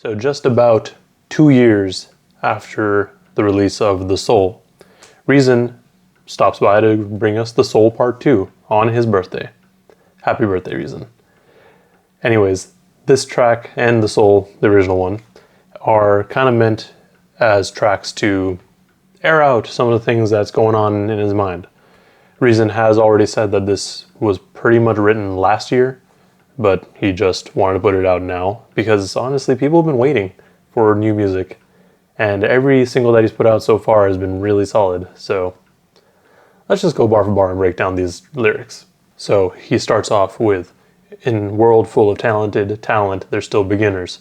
So just about 2 years after the release of The Soul, Reason stops by to bring us The Soul Part 2 on his birthday. Happy birthday, Reason. Anyways, this track and The Soul, the original one, are kind of meant as tracks to air out some of the things that's going on in his mind. Reason has already said that this was pretty much written last year, but he just wanted to put it out now because honestly, people have been waiting for new music, and every single that he's put out so far has been really solid. So let's just go bar for bar and break down these lyrics. So he starts off with, "In world full of talented talent, they're still beginners.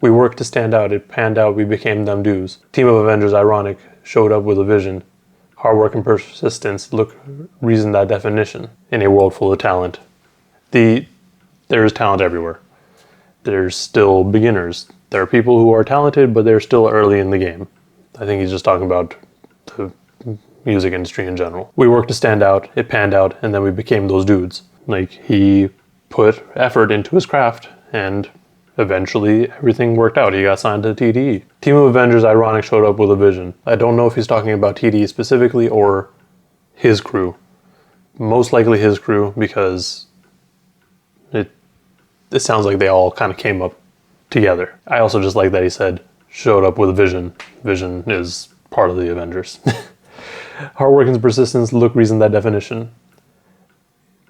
We worked to stand out, it panned out, we became them dudes. Team of Avengers, ironic, showed up with a vision. Hard work and persistence, look, Reason that definition. In a world full of talent." There's talent everywhere. There's still beginners. There are people who are talented, but they're still early in the game. I think he's just talking about the music industry in general. We worked to stand out, it panned out, and then we became those dudes. Like, he put effort into his craft, and eventually everything worked out. He got signed to TDE. Team of Avengers, ironic, showed up with a vision. I don't know if he's talking about TDE specifically or his crew. Most likely his crew, because it sounds like they all kind of came up together. I also just like that he said, showed up with a vision. Vision is part of the Avengers. Hard work and persistence, look, Reason that definition.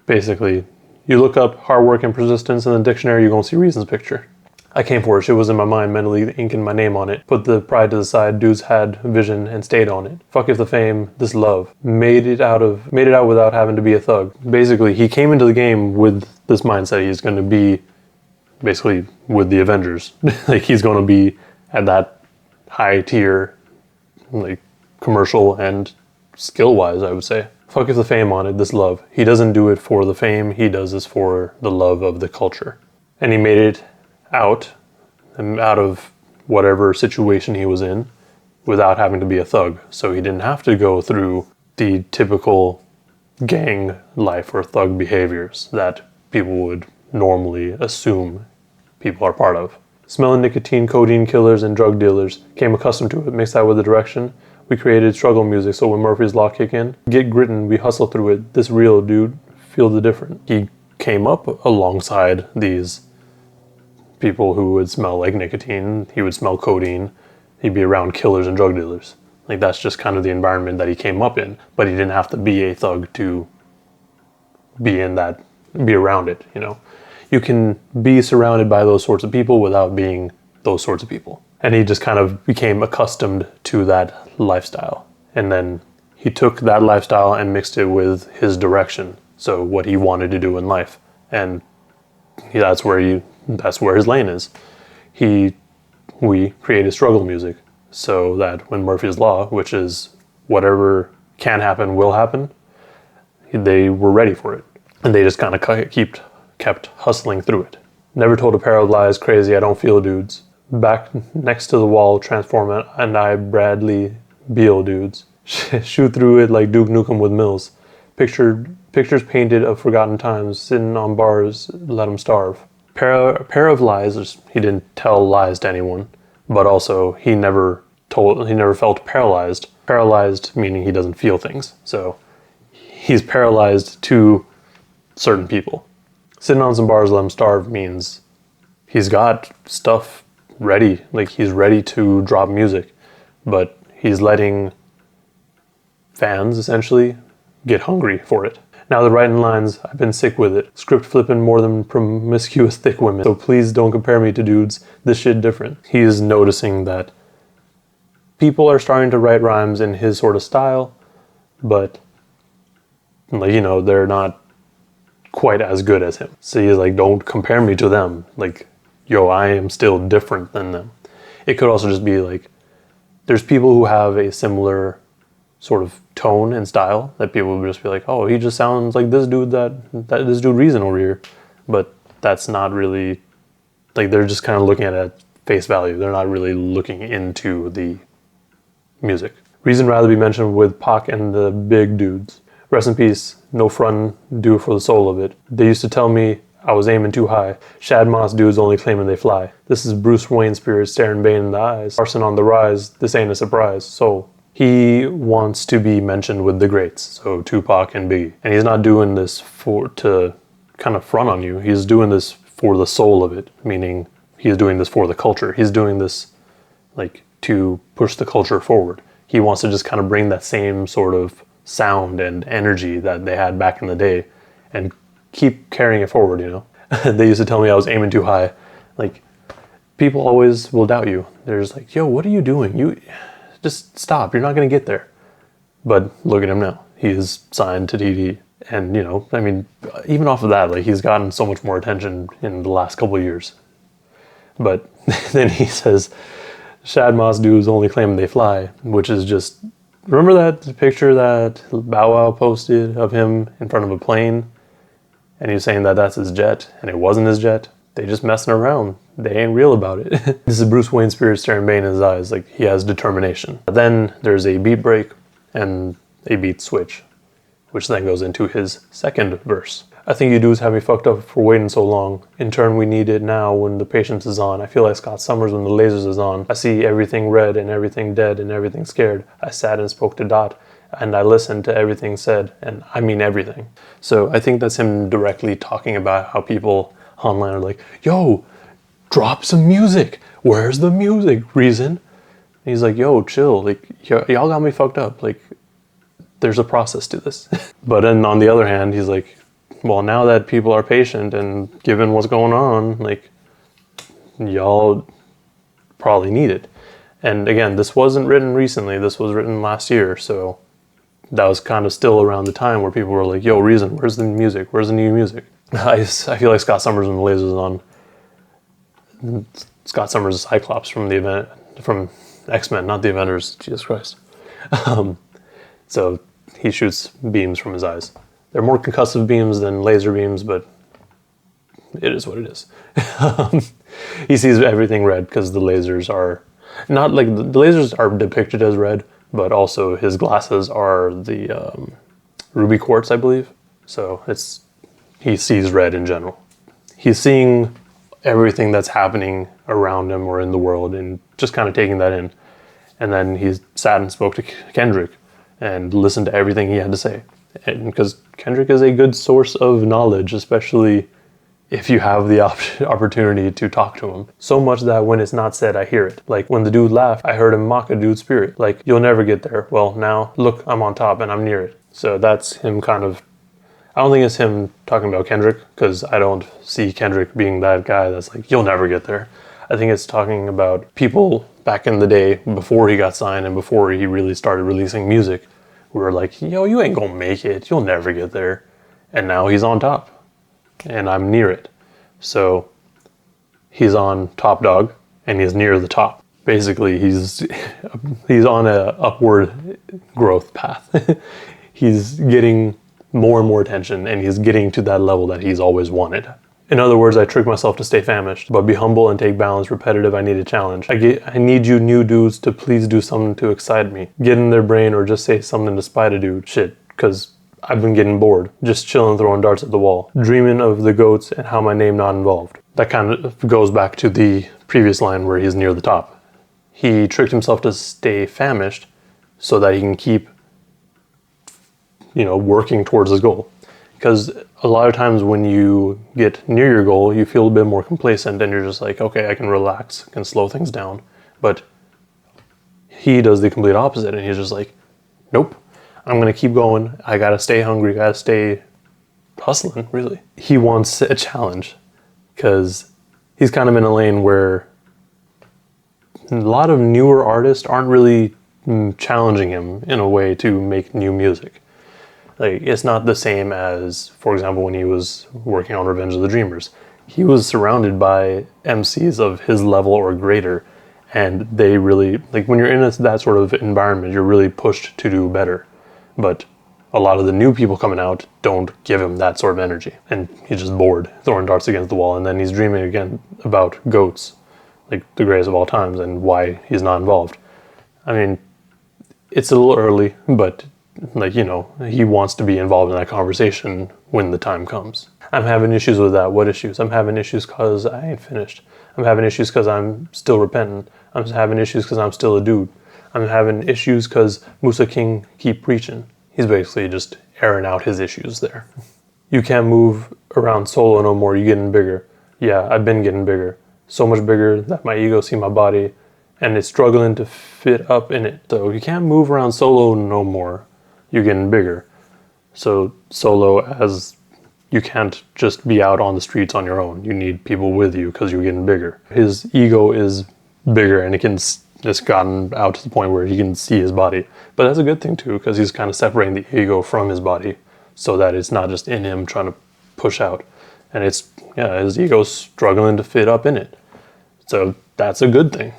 Basically, you look up hard work and persistence in the dictionary, you're going to see Reason's picture. I came for it, shit was in my mind, mentally inking my name on it. Put the pride to the side, dudes had vision and stayed on it. Fuck if the fame, this love. Made it out without having to be a thug. Basically, he came into the game with this mindset he's going to be basically with the Avengers. Like, he's going to be at that high tier, like, commercial and skill-wise, I would say. Fuck if the fame on it, this love. He doesn't do it for the fame, he does this for the love of the culture. And he made it out of whatever situation he was in without having to be a thug. So he didn't have to go through the typical gang life or thug behaviors that people would normally assume people are part of. Smelling nicotine, codeine killers, and drug dealers. Came accustomed to it, mixed that with the direction. We created struggle music, so when Murphy's Law kick in, get grittin', we hustle through it. This real, dude, feel the different. He came up alongside these people who would smell like nicotine, he would smell codeine, he'd be around killers and drug dealers. Like, that's just kind of the environment that he came up in, but he didn't have to be a thug to be around it, you know? You can be surrounded by those sorts of people without being those sorts of people. And he just kind of became accustomed to that lifestyle. And then he took that lifestyle and mixed it with his direction. So what he wanted to do in life. And that's where his lane is. We created struggle music so that when Murphy's Law, which is whatever can happen will happen, they were ready for it. And they just kind of kept hustling through it. Never told a pair of lies, crazy, I don't feel dudes. Back next to the wall, transform and I Bradley Beal dudes. Shoot through it like Duke Nukem with Mills. Pictures painted of forgotten times, sitting on bars, let them starve. Pair of lies, he didn't tell lies to anyone, but also he never felt paralyzed. Paralyzed meaning he doesn't feel things. So he's paralyzed to certain people. Sitting on some bars, let him starve means he's got stuff ready, like he's ready to drop music, but he's letting fans essentially get hungry for it. Now the writing lines, I've been sick with it. Script flipping more than promiscuous thick women. So please don't compare me to dudes. This shit different. He is noticing that people are starting to write rhymes in his sort of style, but like, you know, they're not quite as good as him. So he's like, don't compare me to them. Like, yo, I am still different than them. It could also just be like, there's people who have a similar sort of tone and style that people would just be like, oh, he just sounds like this dude this dude Reason over here. But that's not really, like, they're just kind of looking at it at face value. They're not really looking into the music. Reason rather be mentioned with Pac and the big dudes. Rest in peace, no front, do it for the soul of it. They used to tell me I was aiming too high. Shad Moss dudes only claiming they fly. This is Bruce Wayne spirit staring Bane in the eyes. Arson on the rise, this ain't a surprise. So he wants to be mentioned with the greats, so Tupac and Biggie. And he's not doing this to kind of front on you. He's doing this for the soul of it, meaning he's doing this for the culture. He's doing this like to push the culture forward. He wants to just kind of bring that same sort of sound and energy that they had back in the day and keep carrying it forward, you know? They used to tell me I was aiming too high. Like, people always will doubt you. They're just like, yo, what are you doing? You just stop. You're not going to get there. But look at him now. He is signed to TD. And, you know, I mean, even off of that, like, he's gotten so much more attention in the last couple of years. But then he says, Shad Moss dudes only claim they fly, which is just, remember that picture that Bow Wow posted of him in front of a plane? And he's saying that that's his jet, and it wasn't his jet. They just messing around. They ain't real about it. This is Bruce Wayne's spirit staring Bane in his eyes, like he has determination. Then there's a beat break and a beat switch, which then goes into his second verse. I think you dudes have me fucked up for waiting so long. In turn, we need it now when the patience is on. I feel like Scott Summers when the lasers is on. I see everything red and everything dead and everything scared. I sat and spoke to Dot, and I listened to everything said, and I mean everything. So I think that's him directly talking about how people online are like, yo, drop some music. Where's the music, Reason? And he's like, yo, chill. Like, y'all got me fucked up. Like, there's a process to this. But then on the other hand, he's like, well, now that people are patient and given what's going on, like, y'all probably need it. And again, this wasn't written recently. This was written last year. So that was kind of still around the time where people were like, yo, Reason, where's the music? Where's the new music? I feel like Scott Summers when the lasers is on. Scott Summers is Cyclops from the event, from X-Men, not the Avengers, Jesus Christ. So he shoots beams from his eyes. They're more concussive beams than laser beams, but it is what it is. He sees everything red because the lasers are not like the lasers are depicted as red, but also his glasses are the ruby quartz, I believe. So he sees red in general. He's seeing everything that's happening around him or in the world and just kind of taking that in. And then he sat and spoke to Kendrick and listened to everything he had to say. And because Kendrick is a good source of knowledge, especially if you have the opportunity to talk to him. So much that when it's not said, I hear it. Like when the dude laughed, I heard him mock a dude's spirit. Like, you'll never get there. Well, now look, I'm on top and I'm near it. So that's him kind of, I don't think it's him talking about Kendrick, because I don't see Kendrick being that guy that's like, you'll never get there. I think it's talking about people back in the day before he got signed and before he really started releasing music. We were like, yo, you ain't gonna make it. You'll never get there. And now he's on top and I'm near it. So he's on top dog and he's near the top. Basically, he's on a upward growth path. He's getting more and more attention and he's getting to that level that he's always wanted. In other words, I trick myself to stay famished, but be humble and take balance. Repetitive, I need a challenge. I need you new dudes to please do something to excite me. Get in their brain or just say something to spite a dude. Shit, because I've been getting bored. Just chilling, throwing darts at the wall. Dreaming of the goats and how my name not involved. That kind of goes back to the previous line where he's near the top. He tricked himself to stay famished so that he can keep, working towards his goal. Because a lot of times when you get near your goal, you feel a bit more complacent and you're just like, okay, I can relax, can slow things down. But he does the complete opposite and he's just like, nope, I'm going to keep going. I got to stay hungry, got to stay hustling, really. He wants a challenge because he's kind of in a lane where a lot of newer artists aren't really challenging him in a way to make new music. Like, it's not the same as, for example, when he was working on Revenge of the Dreamers. He was surrounded by MCs of his level or greater, and they really, like, when you're in that sort of environment, you're really pushed to do better. But a lot of the new people coming out don't give him that sort of energy, and he's just bored, throwing darts against the wall, and then he's dreaming again about goats, like the greatest of all times, and why he's not involved. I mean, it's a little early, but he wants to be involved in that conversation when the time comes. I'm having issues with that. What issues? I'm having issues because I ain't finished. I'm having issues because I'm still repentant. I'm having issues because I'm still a dude. I'm having issues because Musa King keep preaching. He's basically just airing out his issues there. You can't move around solo no more. You're getting bigger. Yeah, I've been getting bigger. So much bigger that my ego see my body and it's struggling to fit up in it. So you can't move around solo no more. You're getting bigger. So solo, as you can't just be out on the streets on your own. You need people with you because you're getting bigger. His ego is bigger and it's gotten out to the point where he can see his body. But that's a good thing too, because he's kind of separating the ego from his body so that it's not just in him trying to push out. And his ego's struggling to fit up in it. So that's a good thing.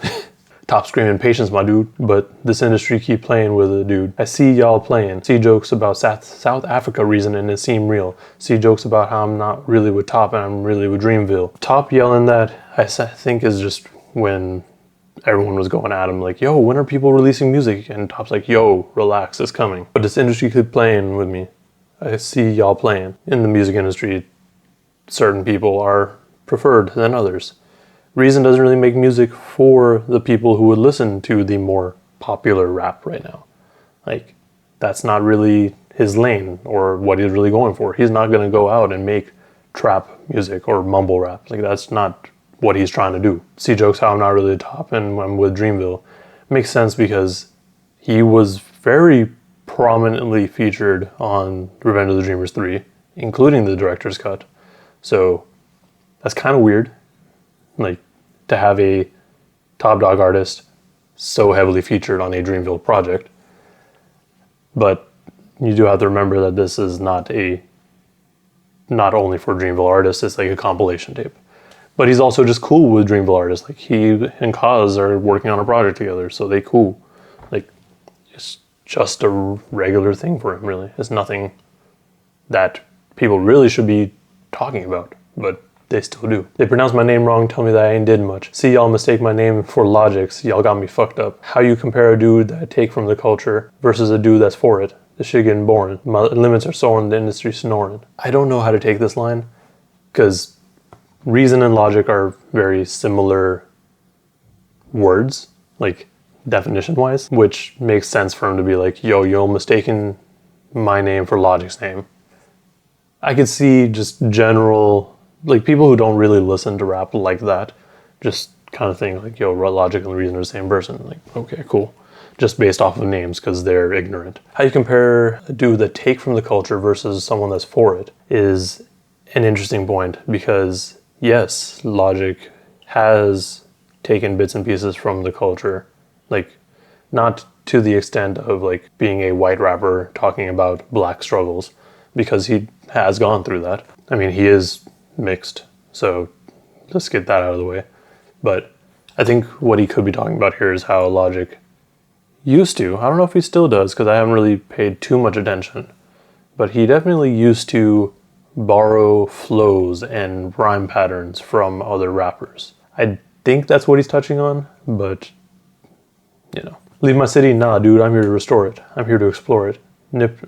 Top screaming patience, my dude. But this industry keep playing with it, dude. I see y'all playing. See jokes about South Africa reason and it seem real. See jokes about how I'm not really with Top and I'm really with Dreamville. Top yelling that, I think, is just when everyone was going at him like, yo, when are people releasing music? And Top's like, yo, relax, it's coming. But this industry keep playing with me. I see y'all playing. In the music industry, certain people are preferred than others. Reason doesn't really make music for the people who would listen to the more popular rap right now. Like, that's not really his lane or what he's really going for. He's not going to go out and make trap music or mumble rap. Like, that's not what he's trying to do. See jokes how I'm not really Top and I'm with Dreamville. Makes sense because he was very prominently featured on Revenge of the Dreamers 3, including the director's cut. So that's kind of weird. Like, to have a top dog artist so heavily featured on a Dreamville project. But you do have to remember that this is not only for Dreamville artists, it's like a compilation tape. But he's also just cool with Dreamville artists. Like, he and Kaz are working on a project together, so they cool. Like, it's just a regular thing for him, really. It's nothing that people really should be talking about, but they still do. They pronounce my name wrong, tell me that I ain't did much. See y'all mistake my name for Logics, y'all got me fucked up. How you compare a dude that I take from the culture versus a dude that's for it? This shit getting boring. My limits are soaring, the industry snoring. I don't know how to take this line, because reason and logic are very similar words, like definition-wise, which makes sense for him to be like, yo, you're mistaking my name for Logic's name. I could see just general, like, people who don't really listen to rap like that, just kind of think like, yo, Logic and Reason are the same person. Like, okay, cool. Just based off of names because they're ignorant. How you compare a dude that take from the culture versus someone that's for it is an interesting point, because yes, Logic has taken bits and pieces from the culture, like, not to the extent of like being a white rapper talking about black struggles, because he has gone through that. I mean, he is mixed, so let's get that out of the way. But I think what he could be talking about here is how Logic used to, I don't know if he still does because I haven't really paid too much attention, but he definitely used to borrow flows and rhyme patterns from other rappers. I think that's what he's touching on, but you know. Leave my city? Nah, dude, I'm here to restore it. I'm here to explore it.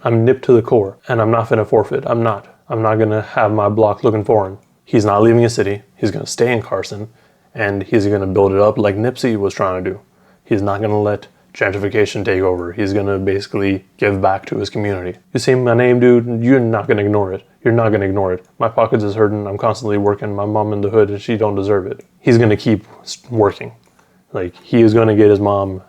I'm nipped to the core, and I'm not finna forfeit. I'm not gonna have my block looking foreign. He's not leaving his city. He's gonna stay in Carson, and he's gonna build it up like Nipsey was trying to do. He's not gonna let gentrification take over. He's gonna basically give back to his community. You say my name, dude, you're not gonna ignore it. You're not gonna ignore it. My pockets is hurting. I'm constantly working. My mom in the hood, and she don't deserve it. He's gonna keep working. Like, he is gonna get his mom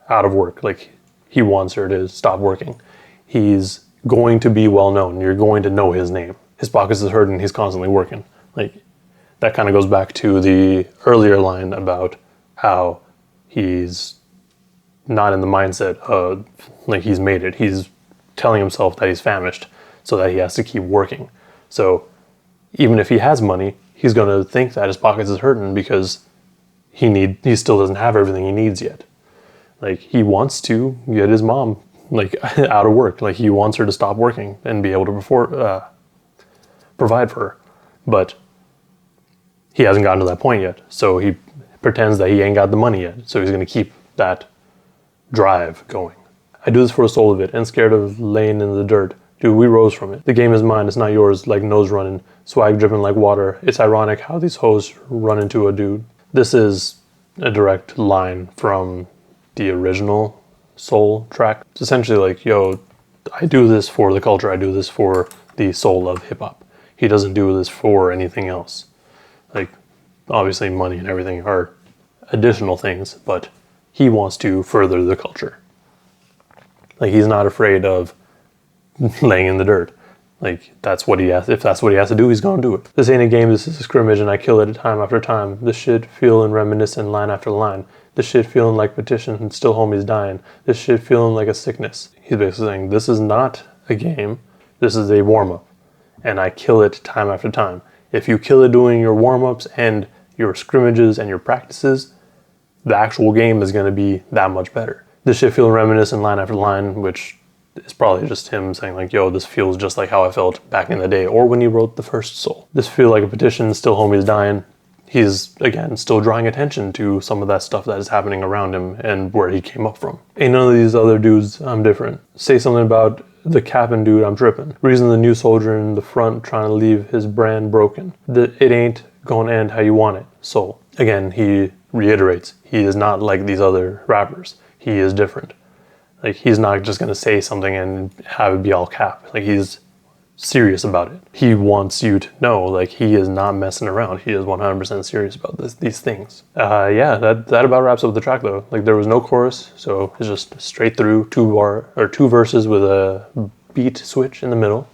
out of work. Like, he wants her to stop working. He's going to be well known. You're going to know his name. His pockets is hurting. He's constantly working. Like, that kind of goes back to the earlier line about how he's not in the mindset of like he's made it. He's telling himself that he's famished so that he has to keep working. So even if he has money, he's going to think that his pockets is hurting because he still doesn't have everything he needs yet. Like, he wants to get his mom like out of work. Like, he wants her to stop working and be able to provide for her. But he hasn't gotten to that point yet. So he pretends that he ain't got the money yet. So he's going to keep that drive going. I do this for the soul of it, and scared of laying in the dirt. Dude, we rose from it. The game is mine, it's not yours, like nose running, swag dripping like water. It's ironic how these hoes run into a dude. This is a direct line from the original Soul track. It's essentially like, yo, I do this for the culture, I do this for the soul of hip hop. He doesn't do this for anything else. Like, obviously money and everything are additional things, but he wants to further the culture. Like, he's not afraid of laying in the dirt. Like, that's what he has. If that's what he has to do, he's gonna do it. This ain't a game, this is a scrimmage, and I kill it time after time. This shit feeling reminiscent line after line. This shit feeling like petition and still homies dying. This shit feeling like a sickness. He's basically saying, this is not a game, this is a warm-up. And I kill it time after time. If you kill it doing your warm-ups and your scrimmages and your practices, the actual game is gonna be that much better. This shit feeling reminiscent line after line, which is probably just him saying like, yo, this feels just like how I felt back in the day, or when he wrote the first Soul. This feel like a petition, still homies dying. He's, again, still drawing attention to some of that stuff that is happening around him and where he came up from. Ain't none of these other dudes, I'm different. Say something about the capping dude, I'm tripping. Reason the new soldier in the front trying to leave his brand broken. It ain't gonna end how you want it, Soul. Again, he reiterates, he is not like these other rappers. He is different. Like, he's not just gonna say something and have it be all cap. Like, he's serious about it. He wants you to know, like, he is not messing around. He is 100% serious about these things. Yeah, that about wraps up the track though. Like, there was no chorus, so it's just straight through two verses with a beat switch in the middle.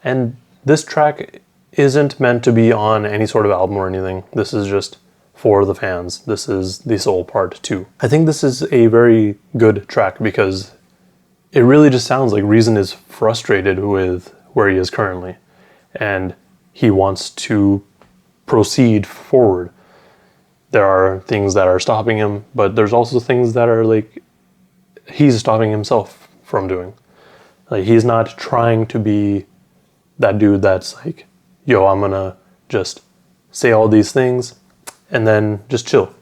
And this track isn't meant to be on any sort of album or anything. This is just for the fans. This is the Soul Part 2. I think this is a very good track because it really just sounds like Reason is frustrated with where he is currently, and he wants to proceed forward. There are things that are stopping him, but there's also things that are like he's stopping himself from doing. Like, he's not trying to be that dude that's like, yo, I'm gonna just say all these things and then just chill.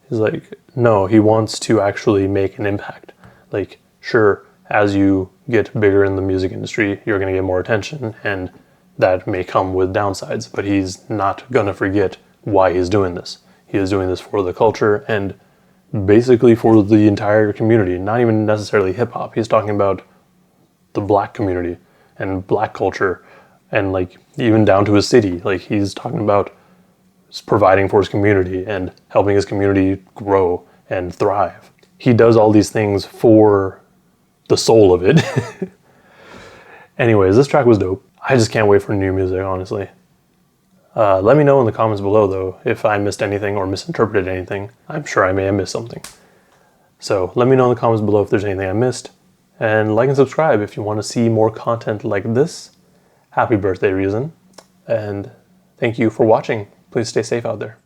He's like, no, he wants to actually make an impact. Like, sure, as you get bigger in the music industry, you're going to get more attention, and that may come with downsides, but he's not going to forget why he's doing this. He is doing this for the culture and basically for the entire community, not even necessarily hip hop. He's talking about the black community and black culture, and like even down to his city. Like, he's talking about providing for his community and helping his community grow and thrive. He does all these things for the soul of it. Anyways, this track was dope. I just can't wait for new music, honestly. Let me know in the comments below, though, if I missed anything or misinterpreted anything. I'm sure I may have missed something. So let me know in the comments below if there's anything I missed. And like and subscribe if you want to see more content like this. Happy birthday, Reason. And thank you for watching. Please stay safe out there.